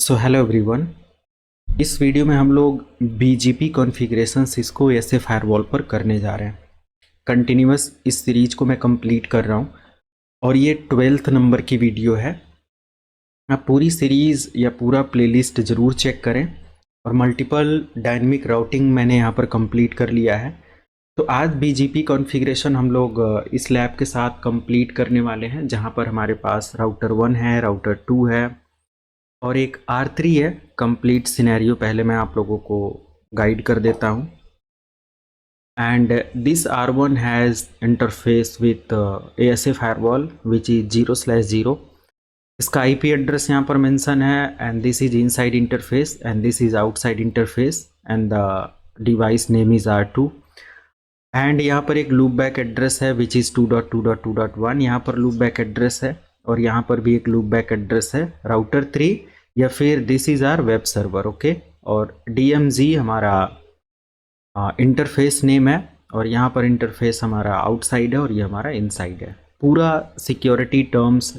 सो hello everyone. इस video में हम लोग BGP configuration Cisco ASA firewall पर करने जा रहे हैं। कंटिन्यूअस इस सीरीज को मैं कंप्लीट कर रहा हूँ और ये 12th नंबर की वीडियो है। आप पूरी सीरीज़ या पूरा प्लेलिस्ट ज़रूर चेक करें और मल्टीपल डायनेमिक राउटिंग मैंने यहाँ पर कंप्लीट कर लिया है। तो आज बीजीपी कॉन्फ़िगरेशन हम लोग इस लैब के साथ कंप्लीट करने वाले हैं, जहाँ पर हमारे पास राउटर 1 है, राउटर 2 है और एक R3 है। कंप्लीट सिनेरियो पहले मैं आप लोगों को गाइड कर देता हूँ। And this R1 has interface with ASA firewall which is 0/0। इसका IP एड्रेस यहाँ पर मेंशन है and this is inside interface and this is outside interface and the device name is R2। And यहाँ पर एक लूप बैक एड्रेस है which is 2.2.2.1। यहाँ पर लूप बैक एड्रेस है और यहाँ पर भी एक लूप बैक एड्रेस है राउटर 3 या फिर this is R web server. Okay, और DMZ हमारा इंटरफेस नेम है और यहाँ पर इंटरफेस हमारा आउटसाइड है और ये हमारा इनसाइड है। पूरा सिक्योरिटी टर्म्स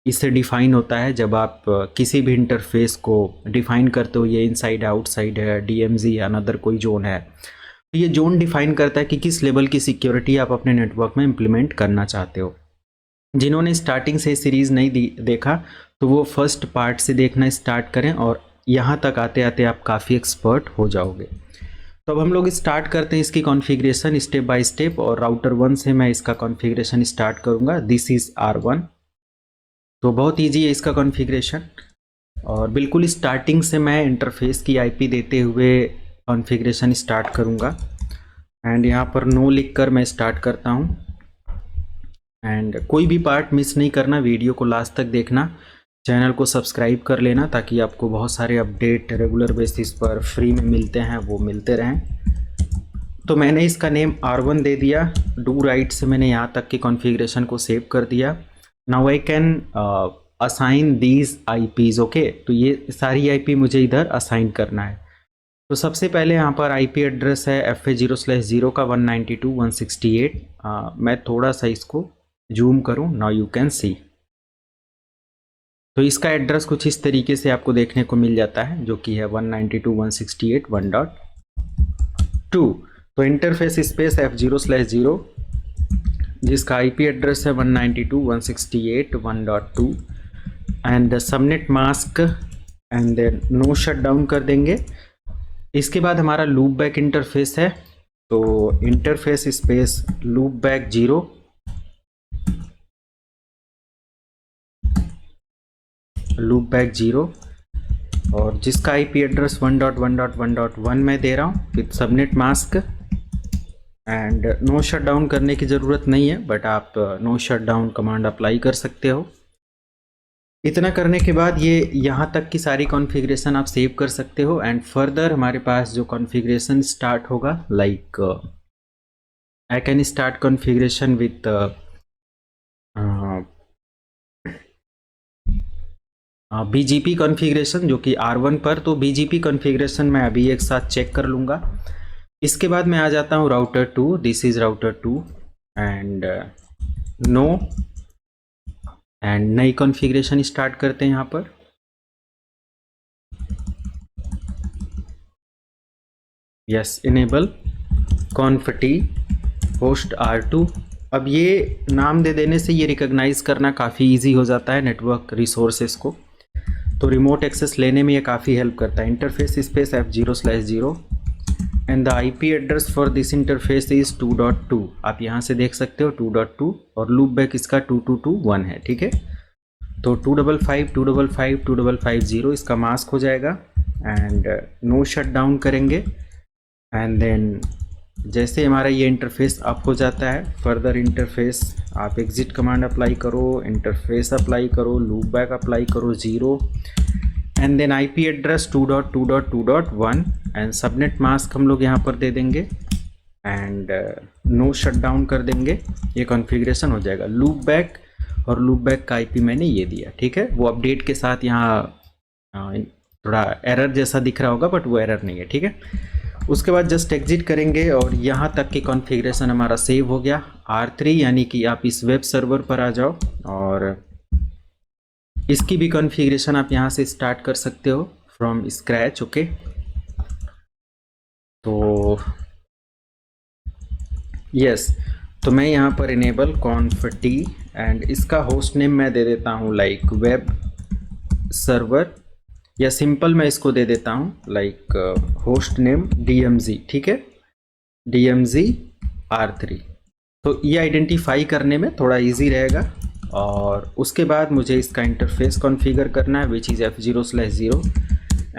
इससे डिफाइन होता है। जब आप किसी भी इंटरफेस को डिफाइन करते हो, ये इनसाइड है, आउटसाइड है, DMZ या अनदर कोई जोन है, तो ये जोन डिफाइन करता है कि किस लेवल की सिक्योरिटी आप अपने नेटवर्क में इम्प्लीमेंट करना चाहते हो। जिन्होंने स्टार्टिंग से सीरीज़ नहीं देखा तो वो फर्स्ट पार्ट से देखना स्टार्ट करें और यहाँ तक आते आते आप काफ़ी एक्सपर्ट हो जाओगे। तो अब हम लोग स्टार्ट करते हैं इसकी कॉन्फ़िगरेशन स्टेप बाय स्टेप। और राउटर 1 से मैं इसका कॉन्फ़िगरेशन स्टार्ट करूँगा। This is R1। तो बहुत ईजी है इसका कॉन्फ़िगरेशन और बिल्कुल स्टार्टिंग से मैं इंटरफेस की IP देते हुए कॉन्फ़िगरेशन स्टार्ट करूँगा। एंड यहाँ पर नो लिख कर मैं स्टार्ट करता हूँ। एंड कोई भी पार्ट मिस नहीं करना, वीडियो को लास्ट तक देखना, चैनल को सब्सक्राइब कर लेना ताकि आपको बहुत सारे अपडेट रेगुलर बेसिस पर फ्री में मिलते हैं, वो मिलते रहें। तो मैंने इसका नेम R1 दे दिया। डू राइट से मैंने यहाँ तक की कॉन्फ़िगरेशन को सेव कर दिया। Now I can assign these IPs। Okay, तो ये सारी IP मुझे इधर असाइन करना है। तो सबसे पहले यहाँ पर IP एड्रेस है FA0/0 का 192.168। मैं थोड़ा सा इसको जूम करूँ, नाउ यू कैन सी। तो इसका एड्रेस कुछ इस तरीके से आपको देखने को मिल जाता है, जो कि है 192.168.1.2। तो इंटरफेस स्पेस F0/0 जिसका IP एड्रेस है 192.168.1.2 and subnet mask and then no shut down कर देंगे। इसके बाद हमारा लूप बैक इंटरफेस है, तो interface space loop back 0 loop back 0 और जिसका IP एड्रेस 1.1.1.1 मैं दे रहा हूँ with subnet mask. And no shut down करने की ज़रूरत नहीं है, बट आप no shut down command apply कर सकते हो। इतना करने के बाद ये यहाँ तक की सारी कॉन्फ़िगरेशन आप सेव कर सकते हो। एंड फर्दर हमारे पास जो कॉन्फ़िगरेशन स्टार्ट होगा, like I can start configuration with BGP configuration जो कि R1 पर। तो BGP कॉन्फ़िगरेशन मैं अभी एक साथ चेक कर लूँगा। इसके बाद मैं आ जाता हूँ router 2। This is router 2 and no and नई कॉन्फ़िगरेशन स्टार्ट करते हैं यहाँ पर। Yes, enable conf t host R2। अब ये नाम दे देने से ये रिकॉग्नाइज़ करना काफ़ी इजी हो जाता है नेटवर्क रिसोर्सेज को, तो रिमोट एक्सेस लेने में ये काफ़ी हेल्प करता है। Interface space F0/0 and the IP address for this interface is 2.2। आप यहाँ से देख सकते हो 2.2 और लूप बैक इसका 2221 है। ठीक है, तो 255 255 2550 इसका मास्क हो जाएगा एंड नो शट डाउन करेंगे। एंड देन जैसे हमारा ये इंटरफेस अप हो जाता है, फर्दर इंटरफेस आप एग्जिट कमांड अप्लाई करो, इंटरफेस अप्लाई करो, लूप बैक अप्लाई करो 0 and then IP address 2.2.2.1 and subnet mask हम लोग यहाँ पर दे देंगे एंड नो शट डाउन कर देंगे। ये कॉन्फ़िगरेशन हो जाएगा। लूप बैक और लूप बैक का IP मैंने ये दिया। ठीक है, वो अपडेट के साथ यहाँ थोड़ा एरर जैसा दिख रहा होगा, बट वो एरर नहीं है। ठीक है, उसके बाद जस्ट एग्जिट करेंगे और यहाँ तक की कॉन्फ़िगरेशन हमारा सेव हो गया। R3 यानी कि आप इस वेब सर्वर पर आ जाओ और इसकी भी कॉन्फ़िगरेशन आप यहाँ से स्टार्ट कर सकते हो फ्रॉम स्क्रैच। ओके, तो यस, तो मैं यहाँ पर इनेबल conf t एंड इसका होस्ट नेम मैं दे देता हूँ लाइक वेब सर्वर, या सिंपल मैं इसको दे देता हूँ लाइक होस्ट नेम DMZ। ठीक है, DMZ R3। तो ये आइडेंटिफाई करने में थोड़ा इजी रहेगा। और उसके बाद मुझे इसका इंटरफेस कॉन्फ़िगर करना है which is F0/0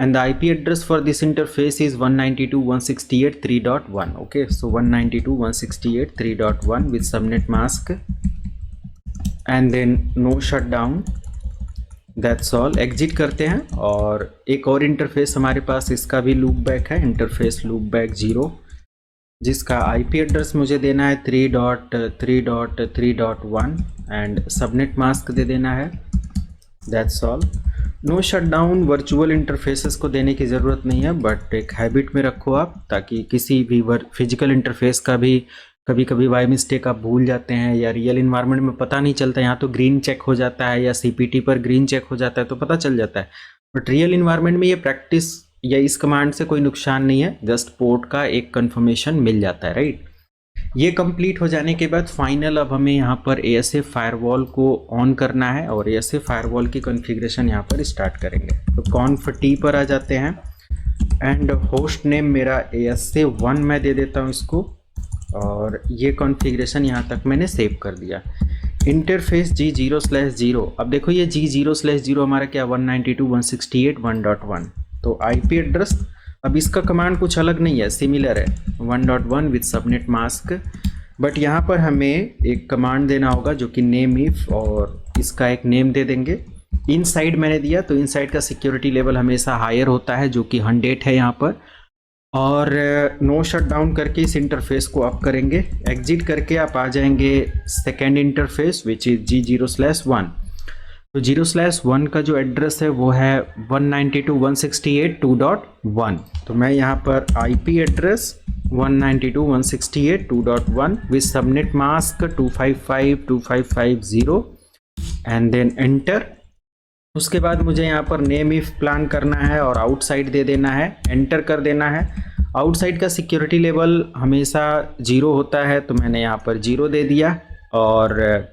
and the IP address for this interface is 192.168.3.1. okay, so 192.168.3.1 with subnet mask and then no shutdown, that's all। Exit करते हैं और एक और इंटरफेस हमारे पास, इसका भी लूप बैक है, इंटरफेस लूप बैक 0, जिसका IP एड्रेस मुझे देना है 3.3.3.1 एंड सबनेट मास्क दे देना है, that's all. No shutdown virtual interfaces को देने की ज़रूरत नहीं है, बट एक हैबिट में रखो आप, ताकि किसी भी फिजिकल इंटरफेस का भी कभी कभी बाय मिस्टेक आप भूल जाते हैं या रियल इन्वायरमेंट में पता नहीं चलता। यहाँ तो ग्रीन चेक हो जाता है या CPT पर ग्रीन चेक हो जाता है तो पता चल जाता है, बट रियल इन्वायरमेंट में ये प्रैक्टिस या इस कमांड से कोई नुकसान नहीं है, जस्ट पोर्ट का एक कंफर्मेशन मिल जाता है, राइट। ये कंप्लीट हो जाने के बाद फाइनल अब हमें यहाँ पर ASA फायरवॉल को ऑन करना है और ASA फायरवॉल की कॉन्फ़िगरेशन यहाँ पर स्टार्ट करेंगे। तो conf t पर आ जाते हैं एंड होस्ट नेम मेरा ASA1 मैं दे देता हूँ इसको, और ये कॉन्फ़िगरेशन यहाँ तक मैंने सेव कर दिया। इंटरफेस G0/0, अब देखो ये G0/0 हमारा क्या 192.168.1.1, तो IP एड्रेस, अब इसका कमांड कुछ अलग नहीं है, सिमिलर है 1.1 विद सबनेट मास्क, बट यहाँ पर हमें एक कमांड देना होगा जो कि नेम इफ, और इसका एक नेम दे देंगे। इनसाइड मैंने दिया, तो इनसाइड का सिक्योरिटी लेवल हमेशा हायर होता है जो कि 100 है यहाँ पर, और नो शटडाउन करके इस इंटरफेस को अप करेंगे। एग्जिट करके आप आ जाएंगे second interface which is G0/1। तो 0/1 का जो एड्रेस है वो है 192.168.2.1। तो मैं यहाँ पर IP address 192.168.2.1 with subnet mask 255.255.0 and then enter. उसके बाद मुझे यहाँ पर नेम इफ प्लान करना है और आउटसाइड दे देना है, एंटर कर देना है। आउटसाइड का सिक्योरिटी लेवल हमेशा 0 होता है, तो मैंने यहाँ पर 0 दे दिया, और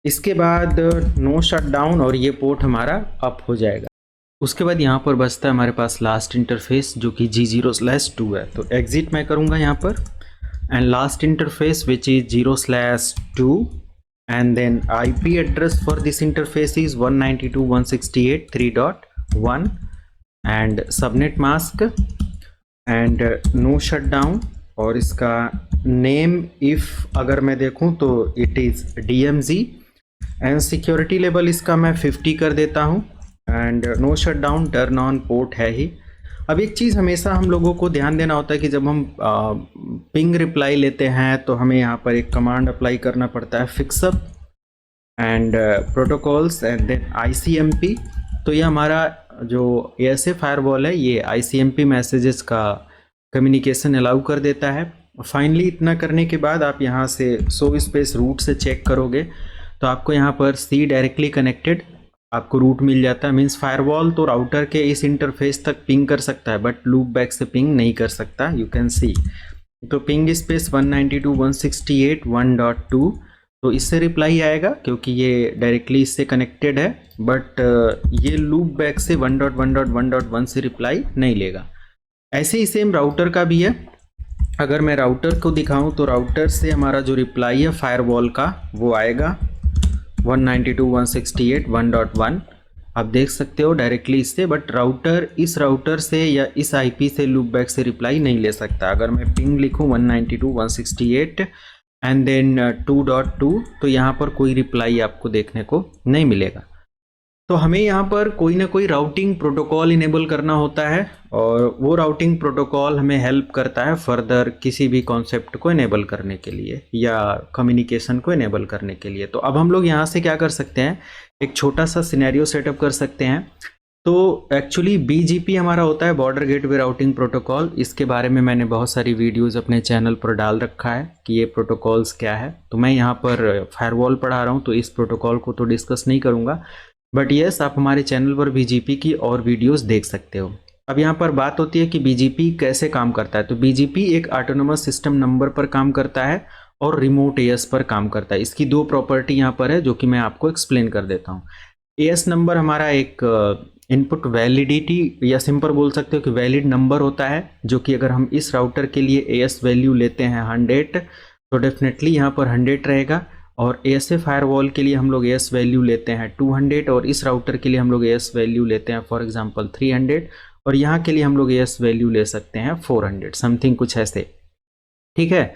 इसके बाद नो शटडाउन और ये पोर्ट हमारा अप हो जाएगा। उसके बाद यहाँ पर बचता है हमारे पास लास्ट इंटरफेस जो कि G0/2 है, तो एग्जिट मैं करूँगा यहाँ पर and last interface which is 0/2 and then IP address for this interface is 192.168.3.1 and subnet mask and no shutdown, और इसका name if अगर मैं देखूं तो it is DMZ and security level इसका मैं 50 कर देता हूं and no shutdown turn on port है ही। अब एक चीज़ हमेशा हम लोगों को ध्यान देना होता है कि जब हम पिंग रिप्लाई लेते हैं तो हमें यहाँ पर एक कमांड अप्लाई करना पड़ता है, fixup and protocols and then ICMP। तो ये हमारा जो ASA फायरवॉल है ये ICMP मैसेजेस का कम्युनिकेशन अलाउ कर देता है। फाइनली इतना करने के बाद आप यहाँ से शो स्पेस रूट से चेक करोगे तो आपको यहाँ पर C डायरेक्टली कनेक्टेड आपको रूट मिल जाता है। मीन्स फायरवॉल तो राउटर के इस इंटरफेस तक पिंग कर सकता है बट लूप बैक से पिंग नहीं कर सकता, यू कैन सी। तो पिंग स्पेस 192.168.1.2, तो इससे रिप्लाई आएगा क्योंकि ये डायरेक्टली इससे कनेक्टेड है, बट ये लूप बैक से 1.1.1.1 से रिप्लाई नहीं लेगा। ऐसे ही सेम राउटर का भी है। अगर मैं राउटर को दिखाऊं तो राउटर से हमारा जो रिप्लाई है फायरवॉल का वो आएगा 192.168.1.1। आप देख सकते हो डायरेक्टली इससे, बट राउटर इस राउटर से या इस IP से लूप बैक से रिप्लाई नहीं ले सकता। अगर मैं पिंग लिखूं 192.168 एंड देन 2.2 तो यहाँ पर कोई रिप्लाई आपको देखने को नहीं मिलेगा। तो हमें यहाँ पर कोई ना कोई राउटिंग प्रोटोकॉल इनेबल करना होता है और वो राउटिंग प्रोटोकॉल हमें हेल्प करता है फर्दर किसी भी कॉन्सेप्ट को इनेबल करने के लिए या कम्युनिकेशन को इनेबल करने के लिए। तो अब हम लोग यहाँ से क्या कर सकते हैं, एक छोटा सा सिनेरियो सेटअप कर सकते हैं। तो एक्चुअली BGP हमारा होता है बॉर्डर गेटवे राउटिंग प्रोटोकॉल। इसके बारे में मैंने बहुत सारी वीडियोस अपने चैनल पर डाल रखा है कि ये प्रोटोकॉल्स क्या है। तो मैं यहाँ पर फायरवॉल पढ़ा रहा हूँ तो इस प्रोटोकॉल को तो डिस्कस नहीं करूँगा। बट येस, आप हमारे चैनल पर बीजीपी की और वीडियोस देख सकते हो। अब यहाँ पर बात होती है कि बीजीपी कैसे काम करता है। तो बीजीपी एक ऑटोनोमस सिस्टम नंबर पर काम करता है और रिमोट एएस पर काम करता है। इसकी दो प्रॉपर्टी यहाँ पर है जो कि मैं आपको एक्सप्लेन कर देता हूँ। एएस नंबर हमारा एक इनपुट वैलिडिटी या सिंपल बोल सकते हो कि वैलिड नंबर होता है, जो कि अगर हम इस राउटर के लिए एएस वैल्यू लेते हैं 100 तो डेफिनेटली यहाँ पर 100 रहेगा। और एएसए फायरवॉल के लिए हम लोग एएस वैल्यू लेते हैं 200 और इस राउटर के लिए हम लोग एएस वैल्यू लेते हैं फॉर एग्जांपल 300 और यहाँ के लिए हम लोग एएस वैल्यू ले सकते हैं 400 समथिंग कुछ ऐसे। ठीक है,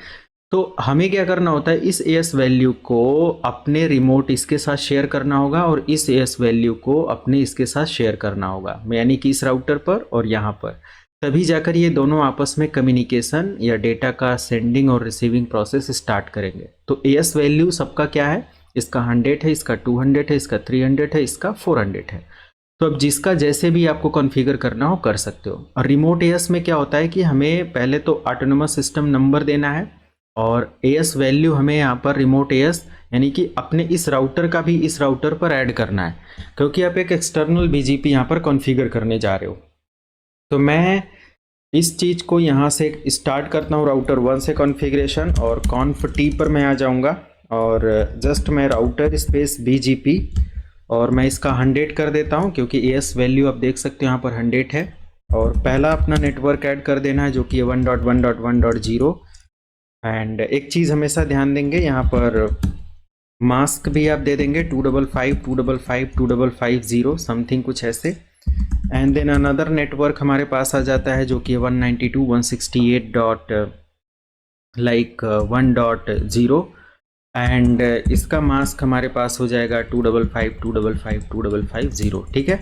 तो हमें क्या करना होता है, इस एएस वैल्यू को अपने रिमोट इसके साथ शेयर करना होगा और इस एएस वैल्यू को अपने इसके साथ शेयर करना होगा, यानी कि इस राउटर पर और यहाँ पर। तभी जाकर ये दोनों आपस में कम्युनिकेशन या डेटा का सेंडिंग और रिसीविंग प्रोसेस स्टार्ट करेंगे। तो एएस वैल्यू सबका क्या है, इसका 100 है, इसका 200 है, इसका 300 है, इसका 400 है। तो अब जिसका जैसे भी आपको कॉन्फ़िगर करना हो कर सकते हो। और रिमोट एएस में क्या होता है कि हमें पहले तो ऑटोनोमस सिस्टम नंबर देना है और एएस वैल्यू हमें यहाँ पर रिमोट एएस यानी कि अपने इस राउटर का भी इस राउटर पर ऐड करना है, क्योंकि आप एक एक्सटर्नल बीजीपी यहाँ पर कॉन्फ़िगर करने जा रहे हो। तो मैं इस चीज़ को यहाँ से स्टार्ट करता हूँ राउटर 1 से कॉन्फ़िगरेशन और कॉन्फ टी पर मैं आ जाऊँगा और जस्ट मैं राउटर स्पेस बीजीपी और मैं इसका 100 कर देता हूँ, क्योंकि एएस वैल्यू आप देख सकते हो यहाँ पर 100 है। और पहला अपना नेटवर्क ऐड कर देना है जो कि 1.1.1.0। एंड एक चीज़ हमेशा ध्यान देंगे, यहाँ पर मास्क भी आप दे देंगे 255 समथिंग कुछ ऐसे। एंड देन अनदर नेटवर्क हमारे पास आ जाता है जो कि 192.168.1.0 एंड इसका मास्क हमारे पास हो जाएगा 255. ठीक है,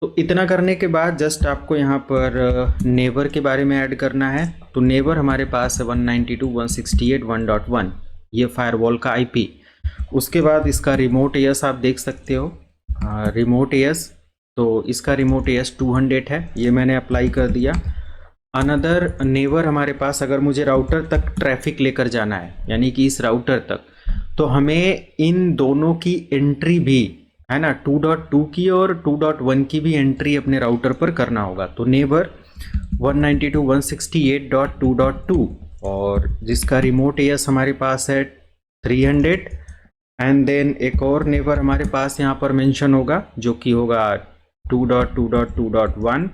तो इतना करने के बाद जस्ट आपको यहाँ पर नेबर के बारे में ऐड करना है। तो नेबर हमारे पास है 192.168.1.1 ये फायरवॉल का आईपी। उसके बाद इसका रिमोट एएस आप देख सकते हो, रिमोट एएस, तो इसका रिमोट एएस 200 है, ये मैंने अप्लाई कर दिया। अनदर नेबर हमारे पास, अगर मुझे राउटर तक ट्रैफिक लेकर जाना है यानी कि इस राउटर तक, तो हमें इन दोनों की एंट्री भी है ना 2.2 की और 2.1 की भी एंट्री अपने राउटर पर करना होगा। तो नेबर 192.168.2.2 और जिसका रिमोट एएस हमारे पास है 300 एंड देन एक और नेबर हमारे पास यहाँ पर मेंशन होगा जो कि होगा 2.2.2.1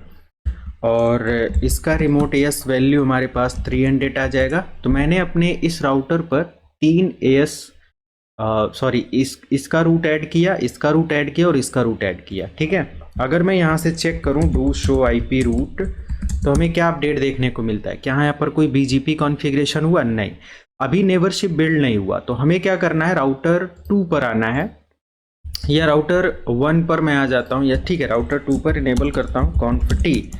और इसका रिमोट एएस वैल्यू हमारे पास 300 आ जाएगा। तो मैंने अपने इस राउटर पर 3 एएस इसका रूट ऐड किया, इसका रूट ऐड किया और इसका रूट ऐड किया। ठीक है, अगर मैं यहाँ से चेक करूँ डू शो आईपी रूट तो हमें क्या अपडेट देखने को मिलता है, क्या यहाँ पर कोई बीजीपी कॉन्फ़िगरेशन हुआ? नहीं, अभी नेबरशिप बिल्ड नहीं हुआ। तो हमें क्या करना है, राउटर 2 पर आना है या राउटर 1 पर मैं आ जाता हूँ, या ठीक है राउटर 2 पर इनेबल करता हूँ कॉन्फ टी।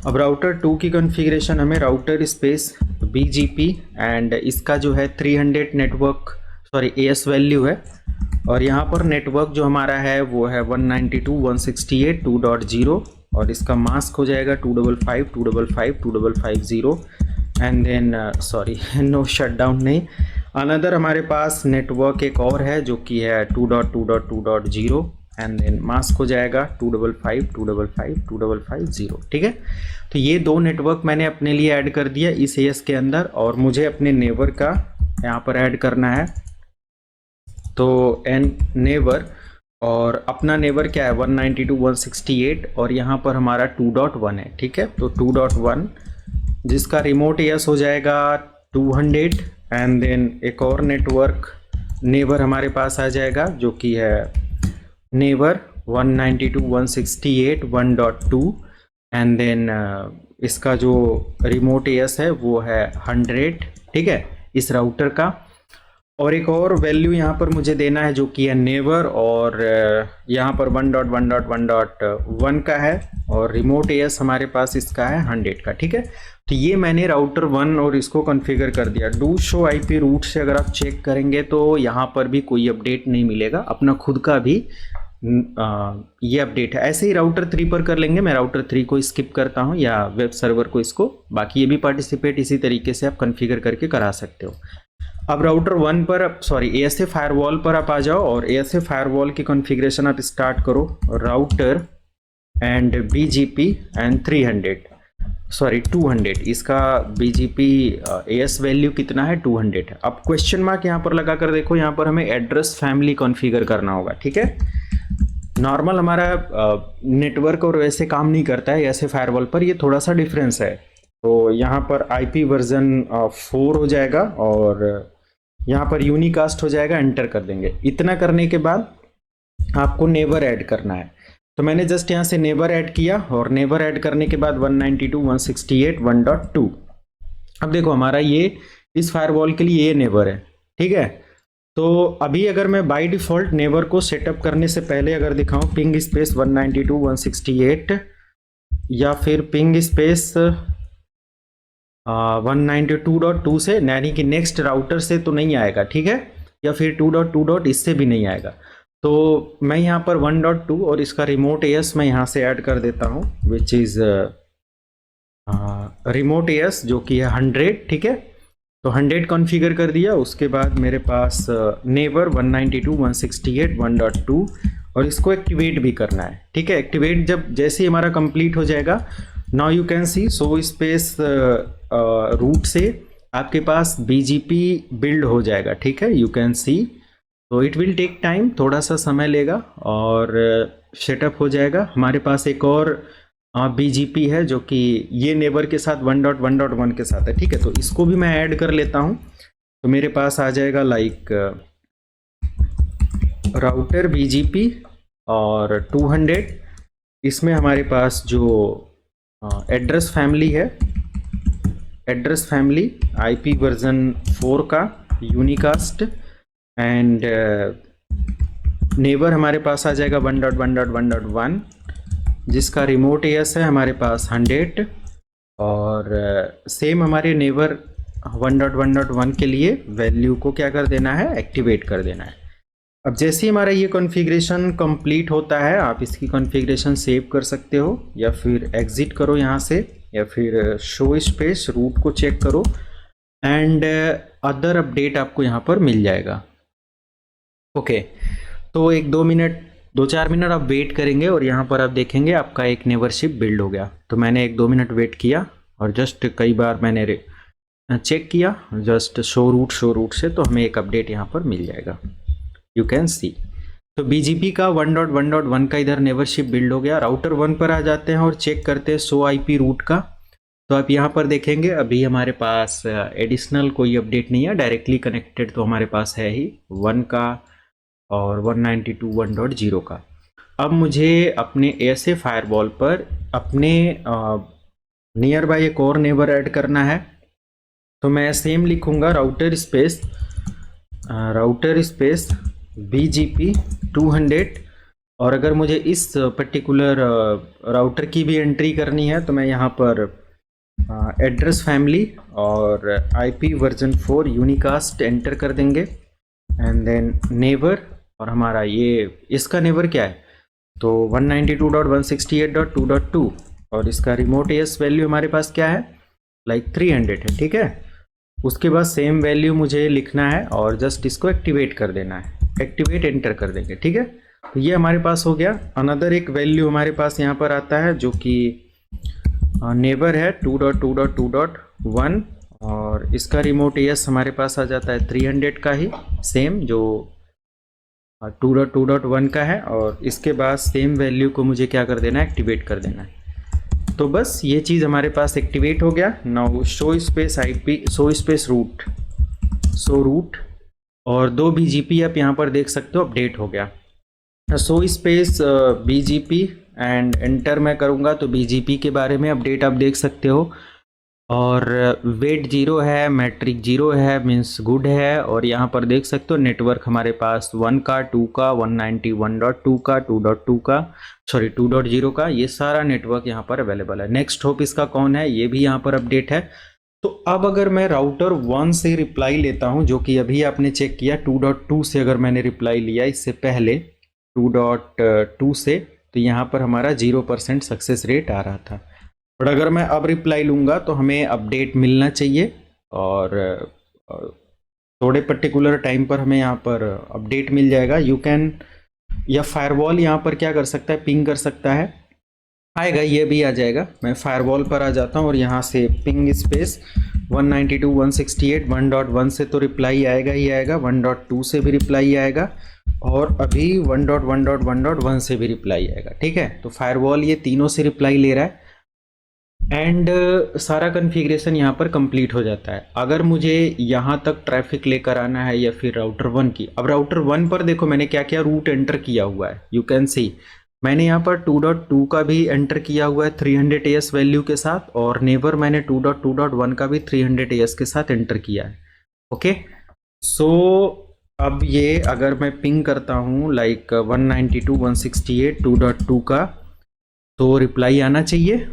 अब राउटर 2 की कॉन्फ़िगरेशन हमें राउटर स्पेस बीजीपी एंड इसका जो है 300 नेटवर्क एएस वैल्यू है और यहाँ पर नेटवर्क जो हमारा है वो है 192.168.2.0 और इसका मास्क हो जाएगा 255 एंड देन नो शटडाउन नहीं, अनदर हमारे पास नेटवर्क एक और है जो कि है 2.2.2.0 एंड देन मास्क हो जाएगा 255. ठीक है, तो ये दो नेटवर्क मैंने अपने लिए ऐड कर दिया इस एएस के अंदर और मुझे अपने नेबर का यहाँ पर ऐड करना है। तो एन नेबर और अपना नेबर क्या है 192.168 और यहाँ पर हमारा 2.1 है। ठीक है, तो 2.1 जिसका रिमोट एएस हो जाएगा 200 एंड देन एक और नेटवर्क नेबर हमारे पास आ जाएगा जो कि है नेबर 192.168.1.2 एंड देन इसका जो रिमोट एएस है वो है 100। ठीक है, इस राउटर का, और एक और वैल्यू यहाँ पर मुझे देना है जो कि है नेबर और यहाँ पर 1.1.1.1 का है और रिमोट एएस हमारे पास इसका है 100 का। ठीक है, तो ये मैंने राउटर 1 और इसको कॉन्फ़िगर कर दिया। डू शो आईपी रूट से अगर आप चेक करेंगे तो यहाँ पर भी कोई अपडेट नहीं मिलेगा, अपना खुद का भी ये अपडेट है। ऐसे ही राउटर 3 पर कर लेंगे, मैं राउटर 3 को स्किप करता हूँ या वेब सर्वर को इसको, बाकी ये भी पार्टिसिपेट इसी तरीके से आप कॉन्फ़िगर करके करा सकते हो। अब राउटर 1 पर, सॉरी ASA फायरवॉल पर आप आ जाओ और ASA फायरवॉल की कॉन्फ़िगरेशन आप स्टार्ट करो। Router and BGP and 300, sorry 200, इसका BGP AS वैल्यू कितना है, 200 है। अब क्वेश्चन मार्क यहाँ पर लगा कर देखो, यहाँ पर हमें एड्रेस फैमिली कॉन्फ़िगर करना होगा, ठीक है। नॉर्मल हमारा नेटवर्क और वैसे काम नहीं करता है ऐसे फायरवॉल पर, ये थोड़ा सा डिफरेंस है। तो यहाँ पर IP वर्जन 4 हो जाएगा और यहाँ पर यूनिकास्ट हो जाएगा, एंटर कर देंगे। इतना करने के बाद आपको नेबर ऐड करना है, तो मैंने जस्ट यहाँ से नेबर ऐड किया और नेबर ऐड करने के बाद 192.168.1.2। अब देखो हमारा ये इस फायरवॉल के लिए ये नेबर है, ठीक है। तो अभी अगर मैं बाय डिफ़ॉल्ट नेबर को सेटअप करने से पहले अगर दिखाऊं पिंग स्पेस 192.168 या फिर पिंग स्पेस 192.2 से, यानी कि नेक्स्ट राउटर से तो नहीं आएगा, ठीक है, या फिर 2.2. इससे भी नहीं आएगा। तो मैं यहाँ पर 1.2 और इसका रिमोट AS मैं यहाँ से ऐड कर देता हूँ, विच इज़ रिमोट AS जो कि है 100, ठीक है। तो 100 कॉन्फ़िगर कर दिया। उसके बाद मेरे पास नेबर 192.168.1.2 और इसको एक्टिवेट भी करना है, ठीक है। एक्टिवेट जब जैसे ही हमारा कंप्लीट हो जाएगा, now you can see show space route से आपके पास BGP बिल्ड हो जाएगा, ठीक है, यू कैन सी। तो इट विल टेक टाइम, थोड़ा सा समय लेगा और सेटअप हो जाएगा। हमारे पास एक और BGP है जो कि ये नेबर के साथ 1.1.1 के साथ है, ठीक है। तो इसको भी मैं ऐड कर लेता हूँ, तो मेरे पास आ जाएगा लाइक राउटर BGP और 200। इसमें हमारे पास जो एड्रेस फैमिली है, एड्रेस फैमिली IP वर्जन 4 का यूनिकास्ट एंड नेबर हमारे पास आ जाएगा 1.1.1.1 जिसका रिमोट AS है हमारे पास 100 और सेम हमारे नेबर 1.1.1 के लिए वैल्यू को क्या कर देना है, एक्टिवेट कर देना है। अब जैसे ही हमारा ये कॉन्फ़िगरेशन कंप्लीट होता है, आप इसकी कॉन्फ़िगरेशन सेव कर सकते हो या फिर एग्जिट करो यहाँ से, या फिर शो स्पेस रूट को चेक करो एंड अदर अपडेट आपको यहाँ पर मिल जाएगा। ओके, तो 2-4 मिनट आप वेट करेंगे और यहाँ पर आप देखेंगे आपका एक नेबरशिप बिल्ड हो गया। तो मैंने 1-2 मिनट वेट किया और जस्ट कई बार मैंने चेक किया जस्ट शो रूट से, तो हमें एक अपडेट यहाँ पर मिल जाएगा, यू कैन सी। तो BGP का 1.1.1 का इधर नेबरशिप बिल्ड हो गया। राउटर 1 पर आ जाते हैं और चेक करते हैं शो IP रूट का। तो आप यहाँ पर देखेंगे अभी हमारे पास एडिशनल कोई अपडेट नहीं है, डायरेक्टली कनेक्टेड तो हमारे पास है ही 1 का और 192.1.0 का। अब मुझे अपने ASA फायरवॉल पर अपने नियर बाय एक और नेबर ऐड करना है। तो मैं सेम लिखूंगा राउटर स्पेस BGP 200 और अगर मुझे इस पर्टिकुलर राउटर की भी एंट्री करनी है तो मैं यहाँ पर एड्रेस फैमिली और IP वर्जन 4 यूनिकास्ट एंटर कर देंगे एंड देन नेबर, और हमारा ये इसका नेबर क्या है, तो 192.168.2.2 और इसका रिमोट AS वैल्यू हमारे पास क्या है, लाइक 300 है, ठीक है। उसके बाद सेम वैल्यू मुझे लिखना है और जस्ट इसको एक्टिवेट कर देना है, एक्टिवेट एंटर कर देंगे, ठीक है। तो ये हमारे पास हो गया। अनदर एक वैल्यू हमारे पास यहाँ पर आता है जो कि नेबर है 2.2.2.1 और इसका रिमोट AS हमारे पास आ जाता है 300 का ही, सेम जो 2.2.1 का है, और इसके बाद सेम वैल्यू को मुझे क्या कर देना है, एक्टिवेट कर देना है। तो बस ये चीज़ हमारे पास एक्टिवेट हो गया। Now show space IP, show space route, show route और 2 BGP आप यहाँ पर देख सकते हो अपडेट हो गया। Show space BGP and enter मैं करूँगा तो BGP के बारे में अपडेट आप देख सकते हो, और वेट 0 है, मैट्रिक 0 है, मीन्स गुड है, और यहाँ पर देख सकते हो नेटवर्क हमारे पास 1 का, 2 का, 191.2 का, 2.2 का, सॉरी 2.0 का, ये सारा नेटवर्क यहाँ पर अवेलेबल है। नेक्स्ट होप इसका कौन है, ये भी यहाँ पर अपडेट है। तो अब अगर मैं राउटर 1 से रिप्लाई लेता हूँ, जो कि अभी आपने चेक किया 2.2 से अगर मैंने रिप्लाई लिया इससे पहले 2.2 से, तो यहाँ पर हमारा 0% सक्सेस रेट आ रहा था। और अगर मैं अब रिप्लाई लूँगा तो हमें अपडेट मिलना चाहिए, और थोड़े पर्टिकुलर टाइम पर हमें यहाँ पर अपडेट मिल जाएगा। यू कैन, या फायरवॉल यहाँ पर क्या कर सकता है, पिंग कर सकता है, आएगा, ये भी आ जाएगा। मैं फायरवॉल पर आ जाता हूँ और यहाँ से पिंग स्पेस 192.168 1.1 से तो रिप्लाई आएगा ही आएगा, 1.2 से भी रिप्लाई आएगा, और अभी 1.1.1.1 से भी रिप्लाई आएगा। ठीक है, तो फायरवॉल ये तीनों से रिप्लाई ले रहा है एंड सारा कॉन्फ़िगरेशन यहाँ पर कंप्लीट हो जाता है। अगर मुझे यहाँ तक ट्रैफिक लेकर आना है या फिर राउटर 1 की, अब राउटर 1 पर देखो मैंने क्या क्या रूट एंटर किया हुआ है, यू कैन सी मैंने यहाँ पर 2.2 का भी एंटर किया हुआ है 300 AS वैल्यू के साथ, और नेबर मैंने 2.2.1 का भी 300 AS के साथ एंटर किया है। ओके, सो अब ये अगर मैं पिंग करता हूँ लाइक 192.168 2.2 का, तो रिप्लाई आना चाहिए।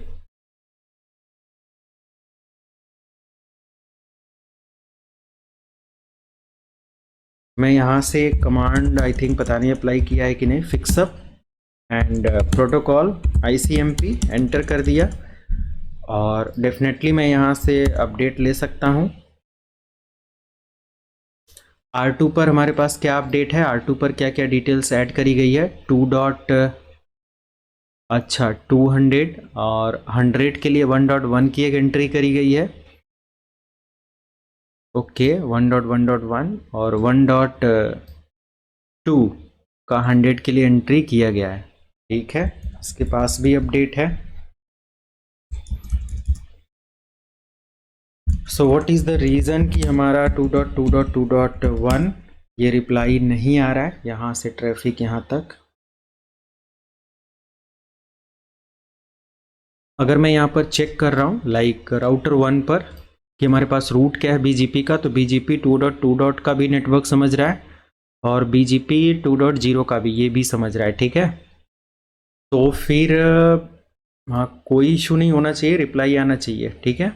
मैं यहाँ से कमांड आई थिंक पता नहीं अप्लाई किया है कि नहीं, fix up and protocol ICMP enter कर दिया, और डेफिनेटली मैं यहाँ से अपडेट ले सकता हूँ। R2 पर हमारे पास क्या अपडेट है, R2 पर क्या क्या डिटेल्स ऐड करी गई है, 200 और 100 के लिए 1.1 की एक एंट्री करी गई है। ओके, 1.1.1 और 1.2 का 100 के लिए एंट्री किया गया है। ठीक है, इसके पास भी अपडेट है। So what is the reason कि हमारा 2.2.2.1 ये रिप्लाई नहीं आ रहा है यहाँ से ट्रैफिक यहाँ तक। अगर मैं यहाँ पर चेक कर रहा हूँ लाइक राउटर 1 पर कि हमारे पास रूट क्या है BGP का, तो BGP 2.2. का भी नेटवर्क समझ रहा है और BGP 2.0 का भी, ये भी समझ रहा है। ठीक है, तो फिर हाँ कोई इशू नहीं होना चाहिए, रिप्लाई आना चाहिए। ठीक है,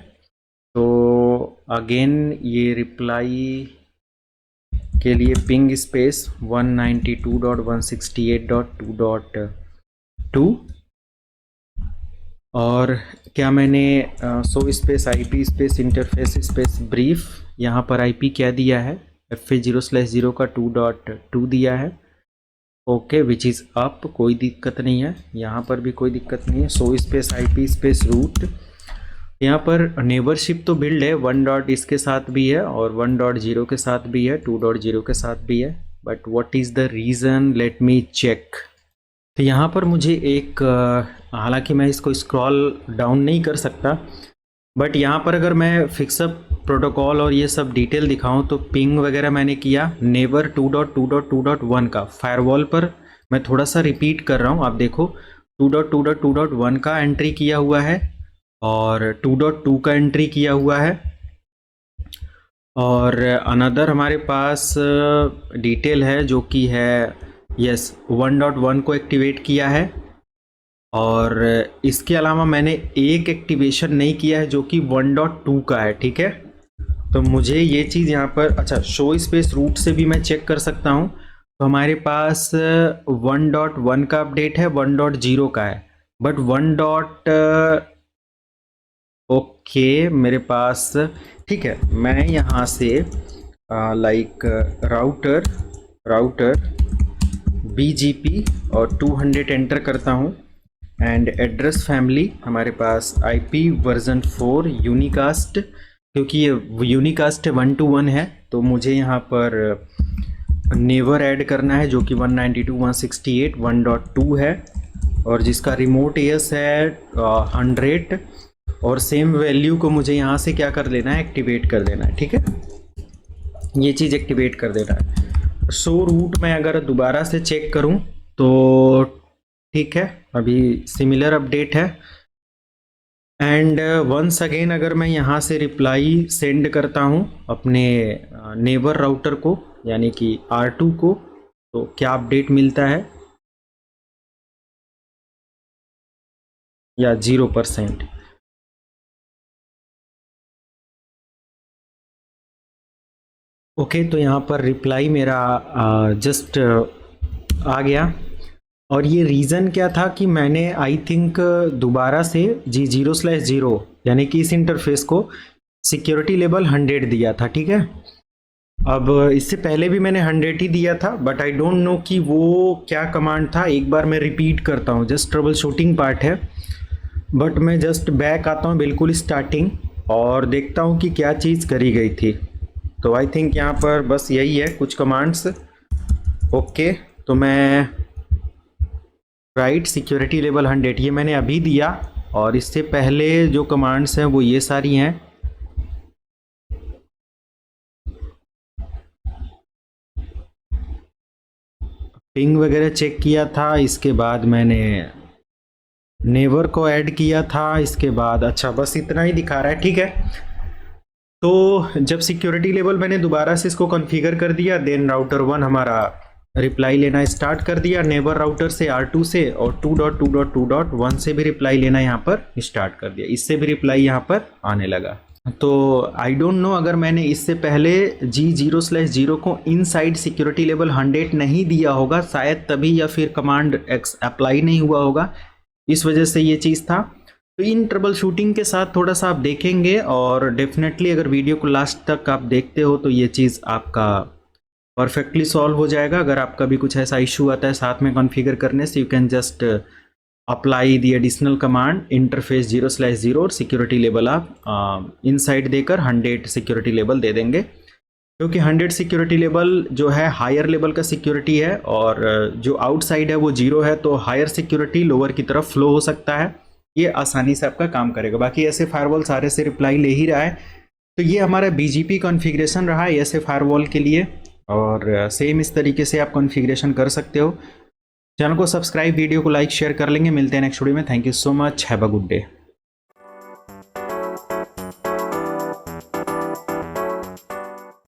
तो अगेन ये रिप्लाई के लिए पिंग स्पेस 192.168.2.2, और क्या मैंने सो space IP space interface space brief यहाँ पर IP क्या दिया है, FA0/0 का 2.2 दिया है। ओके, विच इज़ अप, कोई दिक्कत नहीं है, यहाँ पर भी कोई दिक्कत नहीं है। Show space IP space route, यहाँ पर नेबरशिप तो बिल्ड है, 1 डॉट इसके साथ भी है और 1.0 के साथ भी है, 2.0 के साथ भी है, but what is the reason, let me check. तो यहाँ पर मुझे एक हालांकि मैं इसको स्क्रॉल डाउन नहीं कर सकता, बट यहाँ पर अगर मैं फिक्सअप प्रोटोकॉल और ये सब डिटेल दिखाऊं तो पिंग वगैरह मैंने किया नेबर 2.2.2.1 का फायरवॉल पर। मैं थोड़ा सा रिपीट कर रहा हूँ, आप देखो 2.2.2.1 का एंट्री किया हुआ है और 2.2 का एंट्री किया हुआ है, और अनदर हमारे पास डिटेल है जो कि है यस 1.1 को एक्टिवेट किया है, और इसके अलावा मैंने एक एक्टिवेशन नहीं किया है जो कि 1.2 का है। ठीक है, तो मुझे ये चीज़ यहाँ पर, अच्छा शो स्पेस रूट से भी मैं चेक कर सकता हूँ, तो हमारे पास 1.1 का अपडेट है, 1.0 का है, बट 1. ओके मेरे पास, ठीक है, मैं यहाँ से लाइक राउटर BGP और 200 एंटर करता हूँ, एंड एड्रेस फैमिली हमारे पास IP वर्जन 4 यूनिकास्ट, क्योंकि ये यूनिकास्ट 1-to-1 है, तो मुझे यहाँ पर नेवर ऐड करना है जो कि 192.168 1.2 है, और जिसका रिमोट एस है 100, और सेम वैल्यू को मुझे यहाँ से क्या कर लेना है, एक्टिवेट कर देना है। ठीक है, ये चीज़ एक्टिवेट कर देना है। सो रूट में अगर दोबारा से चेक करूँ तो ठीक है, अभी सिमिलर अपडेट है, एंड वंस अगेन अगर मैं यहाँ से रिप्लाई सेंड करता हूँ अपने नेबर राउटर को यानी कि R2 को, तो क्या अपडेट मिलता है, या 0%। ओके, तो यहाँ पर रिप्लाई मेरा जस्ट आ गया, और ये रीज़न क्या था कि मैंने आई थिंक दोबारा से G0/0 यानी कि इस इंटरफेस को सिक्योरिटी लेवल 100 दिया था। ठीक है, अब इससे पहले भी मैंने 100 ही दिया था, बट आई डोंट नो कि वो क्या कमांड था। एक बार मैं रिपीट करता हूँ, जस्ट ट्रबल शूटिंग पार्ट है, बट मैं जस्ट बैक आता हूँ बिल्कुल स्टार्टिंग और देखता हूँ कि क्या चीज़ करी गई थी। तो आई थिंक यहाँ पर बस यही है कुछ कमांड्स। ओके, तो मैं राइट सिक्योरिटी लेवल 100 ये मैंने अभी दिया, और इससे पहले जो कमांड्स हैं वो ये सारी हैं। पिंग वगैरह चेक किया था, इसके बाद मैंने नेवर को ऐड किया था, इसके बाद अच्छा बस इतना ही दिखा रहा है, ठीक है। तो जब सिक्योरिटी लेवल मैंने दोबारा से इसको कॉन्फ़िगर कर दिया, देन राउटर 1 हमारा रिप्लाई लेना स्टार्ट कर दिया नेबर राउटर से R2 से, और 2.2.2.1 से भी रिप्लाई लेना यहाँ पर स्टार्ट कर दिया, इससे भी रिप्लाई यहाँ पर आने लगा। तो आई डोंट नो, अगर मैंने इससे पहले G0/0 को इनसाइड सिक्योरिटी लेवल 100 नहीं दिया होगा शायद तभी, या फिर कमांड अप्लाई नहीं हुआ होगा, इस वजह से ये चीज़ था। तो इन ट्रबल शूटिंग के साथ थोड़ा सा आप देखेंगे, और डेफिनेटली अगर वीडियो को लास्ट तक आप देखते हो तो ये चीज़ आपका परफेक्टली सॉल्व हो जाएगा। अगर आपका भी कुछ ऐसा इशू आता है साथ में कॉन्फ़िगर करने से, you can just apply the additional command interface 0/0 और सिक्योरिटी लेवल आप इनसाइड देकर 100 सिक्योरिटी लेवल दे देंगे, क्योंकि 100 सिक्योरिटी लेवल जो है हायर लेवल का सिक्योरिटी है, और जो आउटसाइड है वो 0 है, तो हायर सिक्योरिटी लोअर की तरफ फ्लो हो सकता है, ये आसानी से आपका काम करेगा। बाकी ऐसे फायरवॉल सारे से रिप्लाई ले ही रहा है। तो ये हमारा BGP कॉन्फ़िगरेशन रहा है ऐसे फायरवॉल के लिए, और सेम इस तरीके से आप कॉन्फ़िगरेशन कर सकते हो। चैनल को सब्सक्राइब, वीडियो को लाइक शेयर कर लेंगे। मिलते हैं नेक्स्ट वीडियो में। Thank you so much, have a good day.